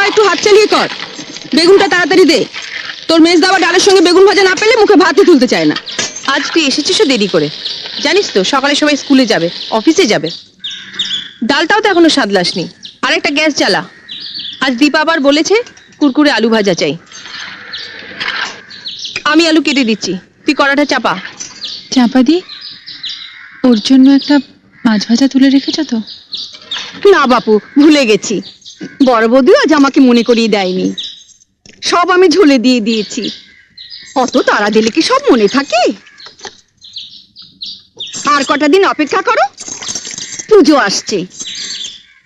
বাবা একটু হাত চালিয়ে কর, বেগুনটা তাড়াতাড়ি দে। তোর মেজ দাবা ডালের সঙ্গে বেগুন ভাজা না পেলে মুখে ভাতই তুলতে চায় না। আজ তুই এসেছিস দেরি করে, জানিস তো সকালে সবাই স্কুলে যাবে, অফিসে যাবে। ডালটাও তো এখনো সাদলাসনি। আর একটা গ্যাস জ্বালা। আজ দীপা আবার বলেছে কুরকুরে আলু ভাজা চাই। আমি আলু কেটে দিচ্ছি, তুই কড়াটা চাপা। চাপা দি, ওর জন্য একটা মাছ ভাজা তুলে রেখেছ তো? না বাপু, ভুলে গেছি। বড় বৌদিও আজ আমাকে মনে করিয়ে দেয়নি। সব আমি ঝুলে দিয়ে দিয়েছি। অত তাড়া দিলে কি সব মনে থাকে? আর কটা দিন অপেক্ষা করো, পুজো আসছে।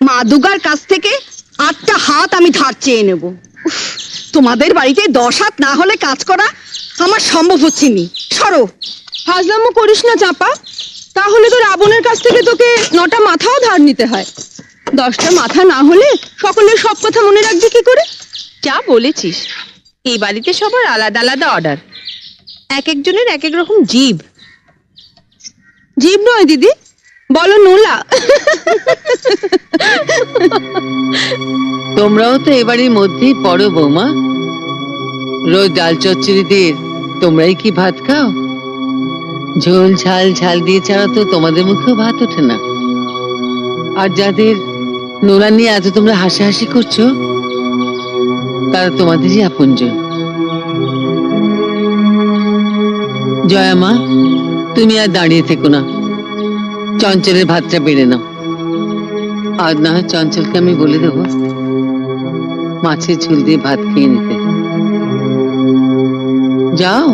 মা দুর্গার কাছ থেকে 8টা হাত আমি ধার চেয়ে নেব। উফ, তোমাদের বাড়িতে 10 হাত না হলে কাজ করা আমার সম্ভব হচ্ছে নি। সরো। ফাজলামো করিস না চাপা, তাহলে তো রাবণের কাছ থেকে তোকে 9টা মাথাও ধার নিতে হয়। 10টা মাথা না হলে সকলের সব কথা মনে রাখবি কি করে? যা বলেছিস, এই বাড়িতে সবার আলাদা আলাদা অর্ডার, এক একজনের এক এক রকম জিভ। জীব নয় দিদি, বলো নোলা। তোমরাও তো এবারের মধ্যেই পড়ো বৌমা। রোজ ডাল চচ্চড়ি দিয়ে তোমরাই কি ভাত খাও? ঝোল ঝাল ঝাল দিয়ে ছাড়া তো তোমাদের মুখেও ভাত ওঠে না। আর যাদের নোলা নিয়ে এত তোমরা হাসাহাসি করছো, তারা তোমাদেরই আপনজন। জয়া মা, তুমি আর দাঁড়িয়ে থেকো না, চঞ্চলের ভাতটা বেড়ে নাও। আজ না হয় চঞ্চলকে আমি বলে দেবো মাছের ঝোল দিয়ে ভাত খেয়ে নিতে। যাও।